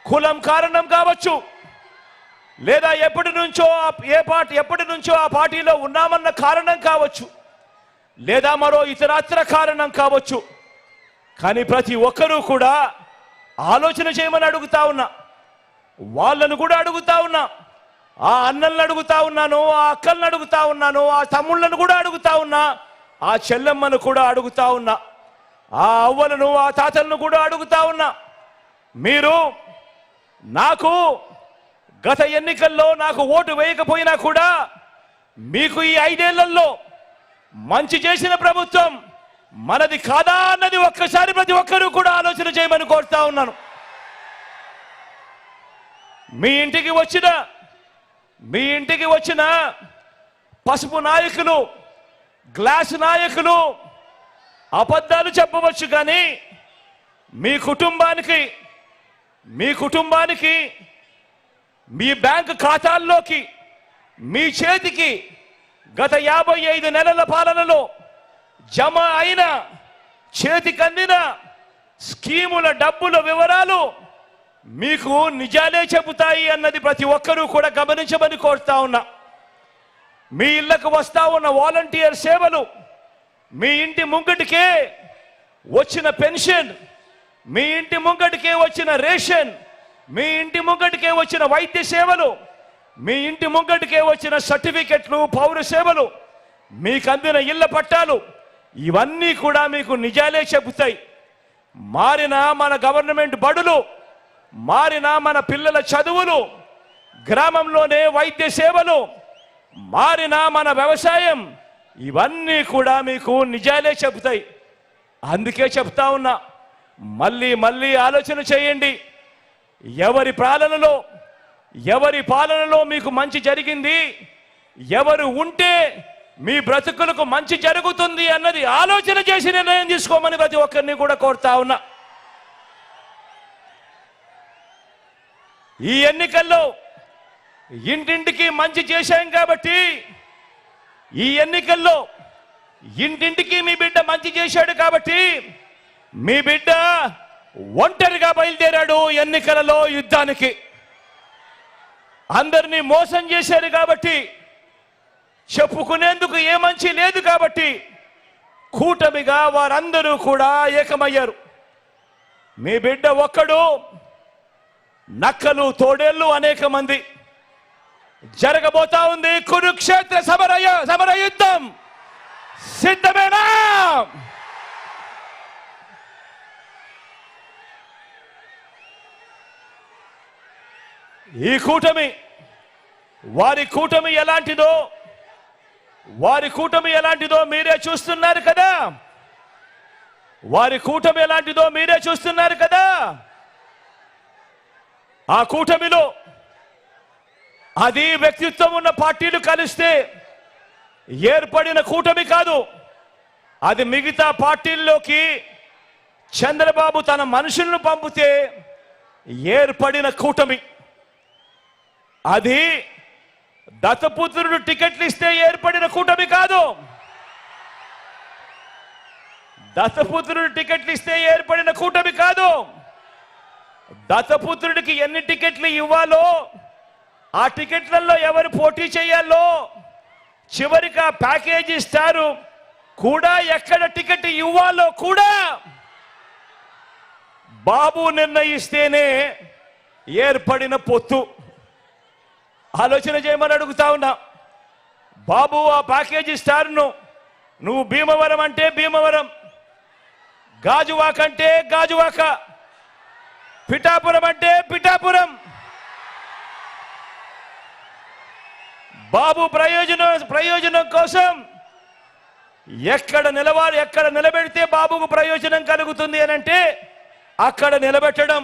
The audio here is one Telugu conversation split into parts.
కులం కారణం కావచ్చు, లేదా ఎప్పటి నుంచో ఆ పార్టీలో ఉన్నామన్న కారణం కావచ్చు, లేదా మరో ఇతరత్ర కారణం కావచ్చు. కానీ ప్రతి ఒక్కరూ కూడా ఆలోచన చేయమని అడుగుతా ఉన్నా. వాళ్ళను కూడా అడుగుతా ఉన్నా. ఆ అన్నలను అడుగుతా ఉన్నాను, ఆ అక్కలను అడుగుతా ఉన్నాను, ఆ తమ్ముళ్ళను కూడా అడుగుతా ఉన్నా, ఆ చెల్లెమ్మను కూడా అడుగుతా ఉన్నా, ఆ అవ్వలను ఆ తాతలను కూడా అడుగుతా ఉన్నా. మీరు నాకు గత ఎన్నికల్లో నాకు ఓటు వేయకపోయినా కూడా మీకు ఈ 5 ఏళ్లలో మంచి చేసిన ప్రభుత్వం మనది కాదా అన్నది ఒక్కసారి ప్రతి ఒక్కరూ కూడా ఆలోచన చేయమని కోరుతా ఉన్నాను. మీ ఇంటికి వచ్చిన పసుపు నాయకులు, గ్లాస్ నాయకులు అబద్ధాలు చెప్పవచ్చు, కానీ మీ కుటుంబానికి మీ బ్యాంకు ఖాతాల్లోకి మీ చేతికి గత 55 నెలల పాలనలో జమ అయిన చేతికి అందిన స్కీముల డబ్బుల వివరాలు మీకు నిజాలే చెబుతాయి అన్నది ప్రతి ఒక్కరూ కూడా గమనించమని కోరుతా ఉన్నా. మీ ఇళ్లకు వస్తా ఉన్న వాలంటీర్ సేవలు, మీ ఇంటి ముంగటికే వచ్చిన పెన్షన్, మీ ఇంటి ముంగటికే వచ్చిన రేషన్, మీ ఇంటి ముంగటికే వచ్చిన వైద్య సేవలు, మీ ఇంటి ముంగటికే వచ్చిన సర్టిఫికెట్లు, పౌర సేవలు, మీకు అందిన ఇళ్ల పట్టాలు, ఇవన్నీ కూడా మీకు నిజాలే చెబుతాయి. మారిన మన గవర్నమెంట్ బడులు, మారిన మన పిల్లల చదువులు, గ్రామంలోనే వైద్య సేవలు, మారిన మన వ్యవసాయం, ఇవన్నీ కూడా మీకు నిజాలే చెబుతాయి. అందుకే చెప్తా ఉన్నా, మళ్ళీ ఆలోచన చేయండి. ఎవరి పాలనలో మీకు మంచి జరిగింది, ఎవరు ఉంటే మీ బ్రతుకులకు మంచి జరుగుతుంది అన్నది ఆలోచన చేసి నిర్ణయం తీసుకోమని ప్రతి ఒక్కరిని కూడా కోరుతా ఉన్నా. ఈ ఎన్నికల్లో ఇంటింటికి మంచి చేశాం కాబట్టి, ఈ ఎన్నికల్లో ఇంటింటికి మీ బిడ్డ మంచి చేశాడు కాబట్టి, మీ బిడ్డ ఒంటరిగా బయలుదేరాడు ఎన్నికలలో యుద్ధానికి. అందరినీ మోసం చేశారు కాబట్టి, చెప్పుకునేందుకు ఏ మంచి లేదు కాబట్టి కూటమిగా వారందరూ కూడా ఏకమయ్యారు. మీ బిడ్డ ఒక్కడు, నక్కలు తోడేళ్లు అనేక మంది. జరగబోతా ఉంది కురుక్షేత్ర సమర యుద్ధం. సిద్ధమేనా? ఈ కూటమి, వారి కూటమి ఎలాంటిదో మీరే చూస్తున్నారు కదా. ఆ కూటమిలో అది వ్యక్తిత్వం ఉన్న పార్టీలు కలిస్తే ఏర్పడిన కూటమి కాదు. అది మిగతా పార్టీల్లోకి చంద్రబాబు తన మనుషులను పంపితే ఏర్పడిన కూటమి. అది దత్తపుత్రుడు టికెట్లు ఇస్తే ఏర్పడిన కూటమి కాదు. దత్తపుత్రుడు టికెట్లు ఇస్తే ఏర్పడిన కూటమి కాదు. దత్తపుత్రుడికి ఎన్ని టికెట్లు ఇవ్వాలో, ఆ టికెట్లలో ఎవరు పోటీ చేయాలో, చివరికి ఆ ప్యాకేజీ ఇస్తారు కూడా, ఎక్కడ టికెట్ ఇవ్వాలో కూడా బాబు నిర్ణయిస్తేనే ఏర్పడిన పొత్తు. ఆలోచన చేయమని అడుగుతా ఉన్నా. బాబు ఆ ప్యాకేజీ స్టార్ను నువ్వు భీమవరం అంటే భీమవరం, గాజువాక అంటే గాజువాక, పిఠాపురం అంటే పిఠాపురం. బాబు ప్రయోజనం కోసం ఎక్కడ నిలబెడితే బాబుకు ప్రయోజనం కలుగుతుంది అని అంటే అక్కడ నిలబెట్టడం.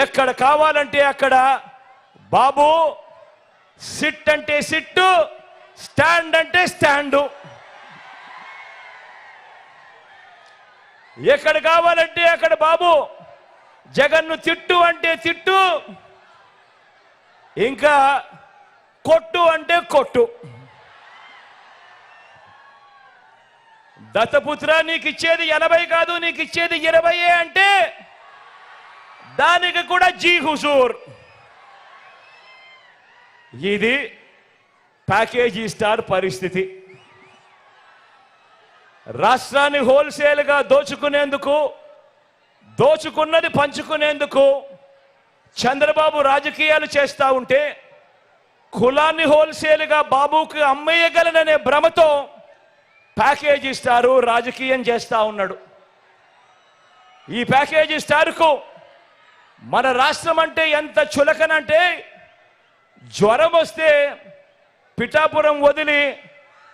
ఎక్కడ కావాలంటే అక్కడ బాబు సిట్ అంటే సిట్టు, స్టాండ్ అంటే స్టాండు. ఎక్కడ కావాలంటే అక్కడ బాబు జగన్ను తిట్టు అంటే తిట్టు, ఇంకా కొట్టు అంటే కొట్టు. దత్తపుత్ర నీకు ఇచ్చేది 80 కాదు, నీకు ఇచ్చేది 20 అంటే దానికి కూడా జీ హుజూర్. ఇది ప్యాకేజీ స్టార్ పరిస్థితి. రాష్ట్రాన్ని హోల్సేల్గా దోచుకునేందుకు, దోచుకున్నది పంచుకునేందుకు చంద్రబాబు రాజకీయాలు చేస్తూ ఉంటే, కులాన్ని హోల్సేల్గా బాబుకి అమ్మేయగలననే భ్రమతో ప్యాకేజీ స్టారు రాజకీయం చేస్తూ ఉన్నాడు. ఈ ప్యాకేజీ స్టార్కు మన రాష్ట్రం అంటే ఎంత చులకనంటే, జ్వరం వస్తే పిఠాపురం వదిలి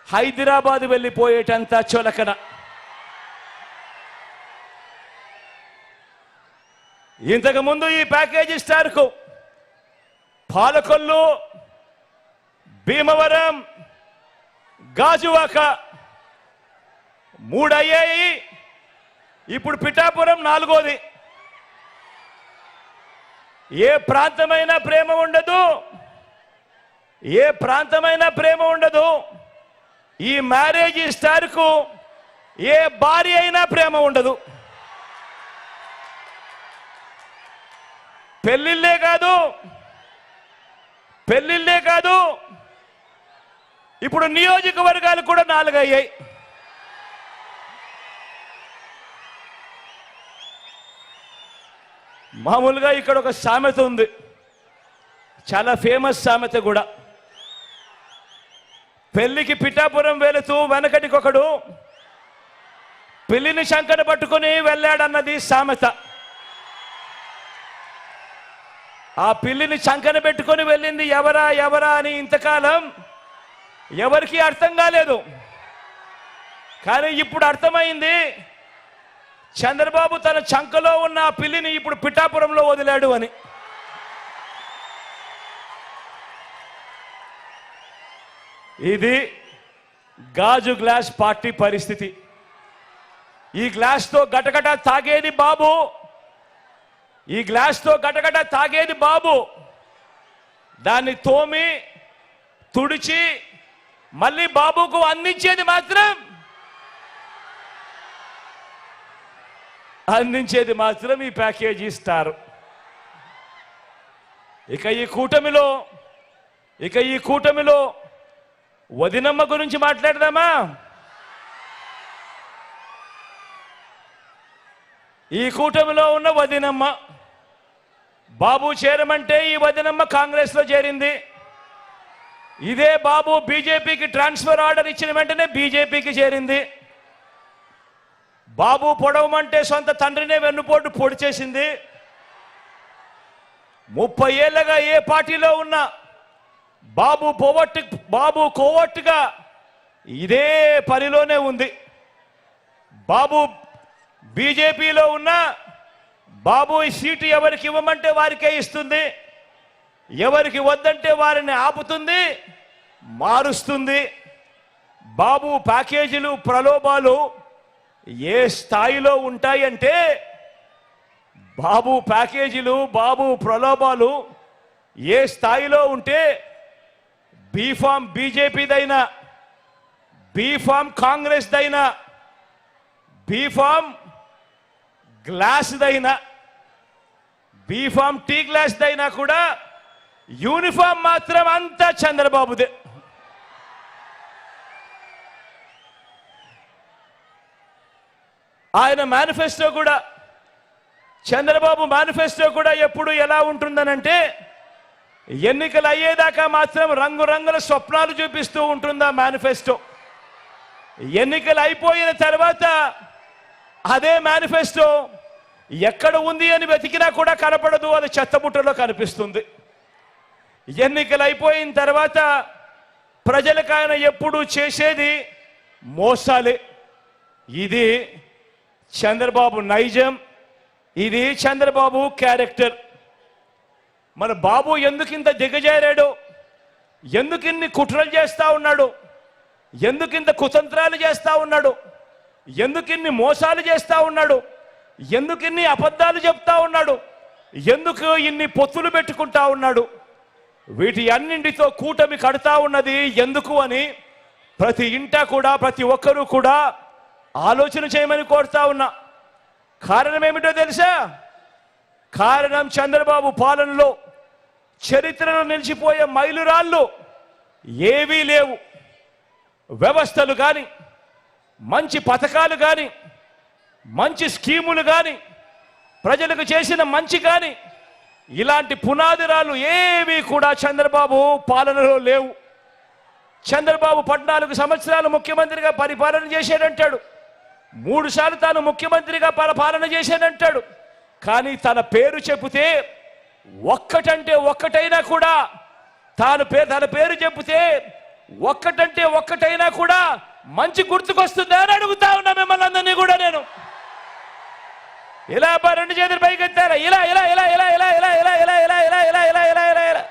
హైదరాబాద్ వెళ్ళిపోయేటంత చులకన. ఇంతకుముందు ఈ ప్యాకేజీ స్టార్కు పాలకొల్లు, భీమవరం, గాజువాక 3 అయ్యాయి. ఇప్పుడు పిఠాపురం 4వది. ఏ ప్రాంతమైనా ప్రేమ ఉండదు, ఏ ప్రాంతమైనా ప్రేమ ఉండదు. ఈ మ్యారేజీ స్టార్కు ఏ భార్య అయినా ప్రేమ ఉండదు. పెళ్ళిళ్ళే కాదు, ఇప్పుడు నియోజకవర్గాలు కూడా 4 అయ్యాయి. మామూలుగా ఇక్కడ ఒక సామెత ఉంది, చాలా ఫేమస్ సామెత కూడా. పెళ్లికి పిఠాపురం వెళుతూ వెనకటికొకడు పెళ్లిని శంకర పట్టుకుని వెళ్ళాడన్నది సామెత. ఆ పిల్లిని చంకన పెట్టుకొని వెళ్ళింది ఎవరా అని ఇంతకాలం ఎవరికి అర్థం కాలేదు. కానీ ఇప్పుడు అర్థమైంది, చంద్రబాబు తన చంకలో ఉన్న ఆ పిల్లిని ఇప్పుడు పిఠాపురంలో వదిలాడు అని. ఇది గాజు గ్లాస్ పార్టీ పరిస్థితి. ఈ గ్లాస్తో గటగట తాగేది బాబు, ఈ గ్లాస్తో గటగట తాగేది బాబు. దాన్ని తోమి తుడిచి మళ్ళీ బాబుకు అందించేది మాత్రం ఈ ప్యాకేజీ స్టార్. ఇక ఈ కూటమిలో వదినమ్మ గురించి మాట్లాడదామా? ఈ కూటమిలో ఉన్న వదినమ్మ, బాబు చేరమంటే ఈ వదినమ్మ కాంగ్రెస్ లో చేరింది. ఇదే బాబు బీజేపీకి ట్రాన్స్ఫర్ ఆర్డర్ ఇచ్చిన వెంటనే బీజేపీకి చేరింది. బాబు పొడవమంటే సొంత తండ్రినే వెన్నుపోటు పొడి చేసింది. 30 ఏళ్లుగా ఏ పార్టీలో ఉన్నా బాబు కోవట్టుగా ఇదే పనిలోనే ఉంది. బాబు బీజేపీలో ఉన్న బాబు ఈ సీటు ఎవరికి ఇవ్వమంటే వారికే ఇస్తుంది, ఎవరికి వద్దంటే వారిని ఆపుతుంది, మారుస్తుంది. బాబు ప్యాకేజీలు, ప్రలోభాలు ఏ స్థాయిలో ఉంటాయంటే, బాబు ప్యాకేజీలు, బాబు ప్రలోభాలు ఏ స్థాయిలో ఉంటే, బీఫామ్ బీజేపీదైనా, బీఫామ్ కాంగ్రెస్దైనా, బీఫామ్ గ్లాస్దైనా, బీఫామ్ టీ గ్లాస్దైనా కూడా యూనిఫామ్ మాత్రం అంతా చంద్రబాబుదే. ఆయన మేనిఫెస్టో కూడా, చంద్రబాబు మేనిఫెస్టో కూడా ఎప్పుడు ఎలా ఉంటుందనంటే, ఎన్నికలు అయ్యేదాకా మాత్రం రంగురంగుల స్వప్నాలు చూపిస్తూ ఉంటుందా మేనిఫెస్టో. ఎన్నికలు అయిపోయిన తర్వాత అదే మేనిఫెస్టో ఎక్కడ ఉంది అని వెతికినా కూడా కనపడదు, అది చెత్తబుట్టలో కనిపిస్తుంది. ఎన్నికలు అయిపోయిన తర్వాత ప్రజలకు ఆయన ఎప్పుడు చేసేది మోసాలే. ఇది చంద్రబాబు నైజం, ఇది చంద్రబాబు క్యారెక్టర్. మన బాబు ఎందుకింత దిగజారాడు, ఎందుకిన్ని కుట్రలు చేస్తా ఉన్నాడు, ఎందుకింత కుతంత్రాలు చేస్తా ఉన్నాడు, ఎందుకిన్ని మోసాలు చేస్తా ఉన్నాడు, ఎందుకిన్ని అబద్ధాలు చెప్తా ఉన్నాడు, ఎందుకు ఇన్ని పొత్తులు పెట్టుకుంటా ఉన్నాడు, వీటి అన్నింటితో కూటమి కడతా ఉన్నది ఎందుకు అని ప్రతి ఇంటా కూడా, ప్రతి ఒక్కరూ కూడా ఆలోచన చేయమని కోరుతా ఉన్నా. కారణం ఏమిటో తెలుసా? కారణం చంద్రబాబు పాలనలో చరిత్రలో నిలిచిపోయే మైలురాళ్ళు ఏవీ లేవు. వ్యవస్థలు కానీ, మంచి పథకాలు కానీ, మంచి స్కీములు కానీ, ప్రజలకు చేసిన మంచి కానీ, ఇలాంటి పునాదిరాలు ఏవి కూడా చంద్రబాబు పాలనలో లేవు. చంద్రబాబు 14 సంవత్సరాలు ముఖ్యమంత్రిగా పరిపాలన చేశాడంటాడు, 3 సార్లు తాను ముఖ్యమంత్రిగా పాలన చేశాడంటాడు. కానీ తన పేరు చెబితే ఒక్కటంటే ఒక్కటైనా కూడా తన పేరు చెబితే ఒక్కటంటే ఒక్కటైనా కూడా మంచి గుర్తుకొస్తుందా అని అడుగుతా ఉన్నా మిమ్మల్ని అందరినీ కూడా నేను. ఇలా 2 చేతులు పైకెత్తారా, ఇలా ఇలా ఇలా ఇలా ఇలా ఇలా ఇలా ఇలా ఇలా ఇలా ఇలా ఇలా ఇలా ఇలా ఇలా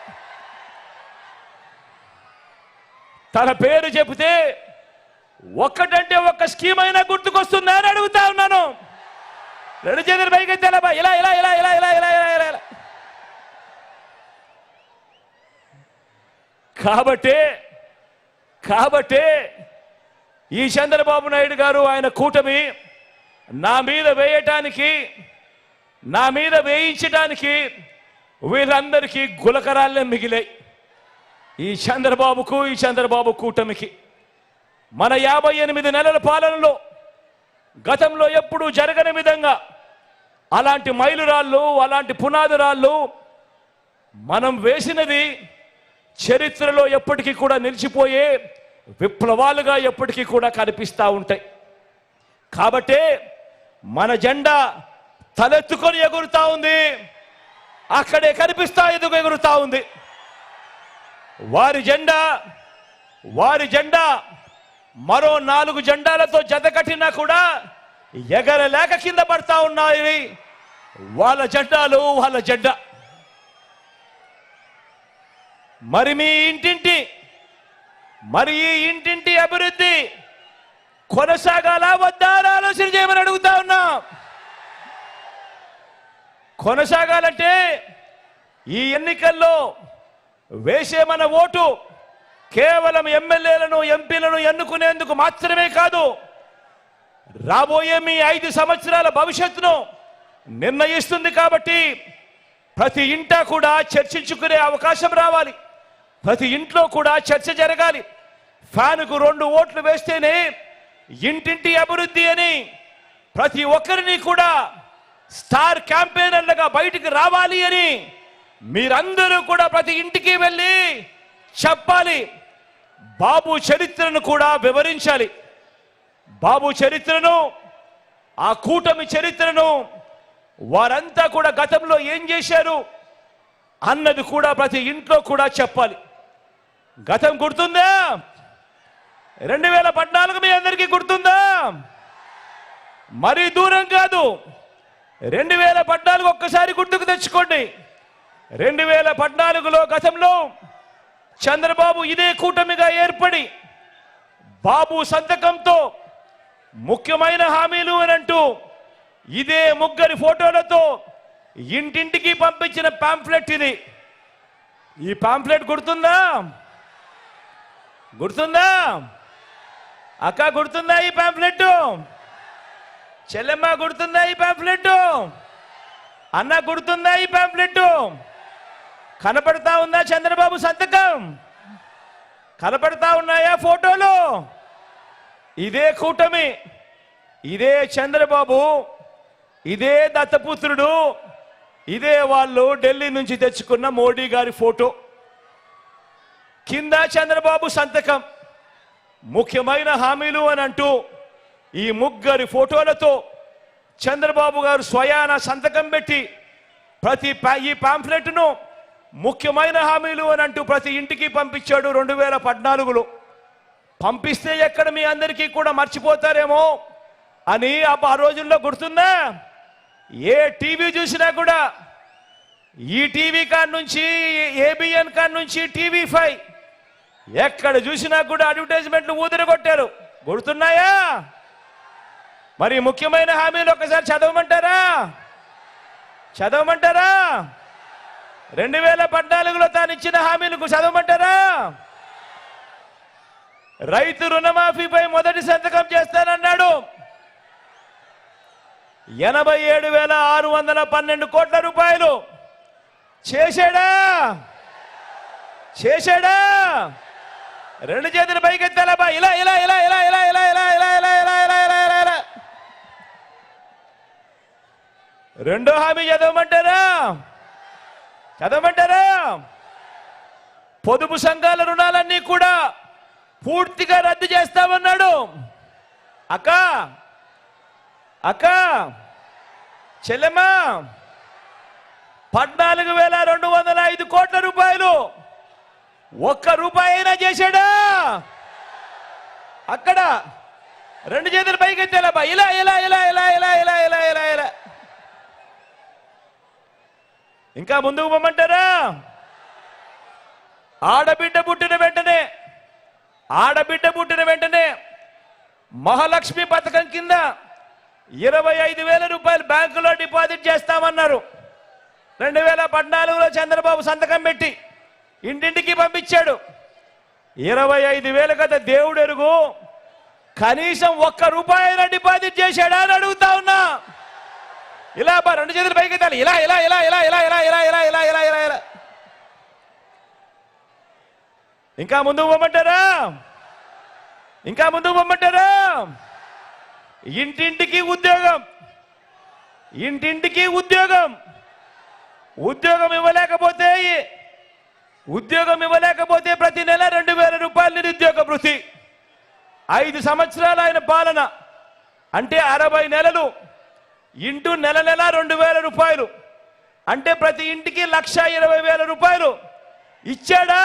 తన పేరు చెబితే ఒక్కటంటే ఒక్క స్కీమ్ అయినా గుర్తుకొస్తుందా అని అడుగుతా ఉన్నాను. 2 చేతులు పైకెత్తారా, ఇలా ఇలా ఇలా ఇలా ఇలా ఇలా ఇలా ఇలా ఇలా. కాబట్టే ఈ చంద్రబాబు నాయుడు గారు ఆయన కూటమి నా మీద వేయించడానికి వీళ్ళందరికీ గులకరాళ్ళే మిగిలాయి. ఈ చంద్రబాబు కూటమికి మన 58 నెలల పాలనలో గతంలో ఎప్పుడూ జరగని విధంగా అలాంటి మైలురాళ్ళు, అలాంటి పునాదిరాళ్ళు మనం వేసినది చరిత్రలో ఎప్పటికీ కూడా నిలిచిపోయే విప్లవాలుగా ఎప్పటికీ కూడా కనిపిస్తూ ఉంటాయి. కాబట్టే మన జెండా తలెత్తుకొని ఎగురుతా ఉంది, అక్కడే కనిపిస్తా ఎగురుతా ఉంది. వారి జెండా మరో 4 జెండాలతో జతకట్టినా కూడా ఎగరలేక కింద పడతా ఉన్నాయి. వాళ్ళ జెండా. మరి ఈ ఇంటింటి అభివృద్ధి కొనసాగాల వద్దా ఆలోచన చేయమని అడుగుతా ఉన్నా. కొనసాగాలంటే ఈ ఎన్నికల్లో వేసే మన ఓటు కేవలం ఎమ్మెల్యేలను, ఎంపీలను ఎన్నుకునేందుకు మాత్రమే కాదు, రాబోయే మీ 5 సంవత్సరాల భవిష్యత్తును నిర్ణయిస్తుంది. కాబట్టి ప్రతి ఇంటా కూడా చర్చించుకునే అవకాశం రావాలి, ప్రతి ఇంట్లో కూడా చర్చ జరగాలి. ఫ్యాన్కు 2 ఓట్లు వేస్తేనే ఇంటింటి అభివృద్ధి అని ప్రతి ఒక్కరిని కూడా స్టార్ క్యాంపెయినర్లుగా బయటికి రావాలి అని మీరందరూ కూడా ప్రతి ఇంటికి వెళ్ళి చెప్పాలి. బాబు చరిత్రను కూడా వివరించాలి. బాబు చరిత్రను, ఆ కూటమి చరిత్రను, వారంతా కూడా గతంలో ఏం చేశారు అన్నది కూడా ప్రతి ఇంట్లో కూడా చెప్పాలి. గతం గుర్తుందా? 2014 మీ అందరికీ గుర్తుందా? మరీ దూరం కాదు. 2014 ఒక్కసారి గుర్తుకు తెచ్చుకోండి. 2014లో గతంలో చంద్రబాబు ఇదే కూటమిగా ఏర్పడి బాబు సంతకంతో ముఖ్యమైన హామీలు అనంటూ ఇదే 3 ఫోటోలతో ఇంటింటికి పంపించిన పాంఫ్లెట్ ఇది. ఈ పాంఫ్లెట్ గుర్తుందా? అక్క గుర్తుందా ఈ పాంఫ్లెట్? చెల్లెమ్మ గుర్తుందా ఈ పాంఫ్లెట్? అన్న గుర్తుందా ఈ పాంఫ్లెట్? కనపడతా ఉందా చంద్రబాబు సంతకం? కనపడతా ఉన్నాయా ఫోటోలు? ఇదే కూటమి, ఇదే చంద్రబాబు, ఇదే దత్తపుత్రుడు, ఇదే వాళ్ళు ఢిల్లీ నుంచి తెచ్చుకున్న మోడీ గారి ఫోటో. కింద చంద్రబాబు సంతకం, ముఖ్యమైన హామీలు అని అంటూ ఈ 3 ఫోటోలతో చంద్రబాబు గారు స్వయాన సంతకం పెట్టి ఈ పాంఫ్లెట్ను ముఖ్యమైన హామీలు అని అంటూ ప్రతి ఇంటికి పంపించాడు 2014లో. పంపిస్తే ఎక్కడ మీ అందరికీ కూడా మర్చిపోతారేమో అని ఆ రోజుల్లో గుర్తుందా? ఏ టీవీ చూసినా కూడా ఈ టీవీ కాడ నుంచి, ఏబిఎన్ కాడ నుంచి TV5 ఎక్కడ చూసినా కూడా అడ్వర్టైజ్మెంట్లు ఊదరగొట్టారు. గుర్తున్నాయా? మరి ముఖ్యమైన హామీలు ఒకసారి చదవమంటారా? 2014లో తాను ఇచ్చిన హామీలకు చదవమంటారా? రైతు రుణమాఫీపై మొదటి సంతకం చేస్తానన్నాడు. 87,612 కోట్ల రూపాయలు చేశాడా? చేశాడా? రెండు చేతులు పైకెత్తాలబ్బా. ఇలా ఇలా ఇలా ఇలా ఇలా ఇలా ఇలా ఇలా ఇలా ఇలా ఇలా ఇలా ఇలా ఇలా. రెండో హామీ చదవమంటారా? చదవమంటారా? పొదుపు సంఘాల రుణాలన్నీ కూడా పూర్తిగా రద్దు చేస్తామన్నాడు. అక్క అక్క చెల్లెమ్మా, 14,205 కోట్ల రూపాయలు ఒక్క రూపాయి అయినా చేశాడా? అక్కడ రెండు చేతులు పైకెత్తాలబ్బా. ఇలా ఇలా ఇలా ఇలా ఇలా ఇలా ఇలా ఇలా ఇలా. ఇంకా ముందుకు పొమ్మంటారా? ఆడబిడ్డ పుట్టిన వెంటనే మహాలక్ష్మి పథకం కింద 25,000 రూపాయలు బ్యాంకులో డిపాజిట్ చేస్తామన్నారు. 2014లో చంద్రబాబు సంతకం పెట్టి ఇంటింటికి పంపించాడు. 25,000 కదా దేవుడు ఎరుగు, కనీసం ఒక్క రూపాయి అయినా డిపాజిట్ చేశాడా అని అడుగుతా ఉన్నా. ఇలా రెండు చేతులు పైకి ఎత్తాలి. ఇలా ఇలా ఇలా ఇలా ఇలా ఇలా ఇలా ఇలా ఇలా ఇలా ఇలా ఇలా. ఇంకా ముందుకు పొమ్మంటారా? ఇంకా ముందుకు పొమ్మంటారా? ఇంటింటికి ఉద్యోగం, ఇంటింటికి ఉద్యోగం. ఉద్యోగం ఇవ్వలేకపోతే ప్రతి నెల 2,000 రూపాయలు నిరుద్యోగ భృతి. 5 సంవత్సరాలు ఆయన పాలన అంటే 60 నెలలు ఇంటూ నెల 2,000 రూపాయలు అంటే ప్రతి ఇంటికి 1,20,000 రూపాయలు ఇచ్చాడా?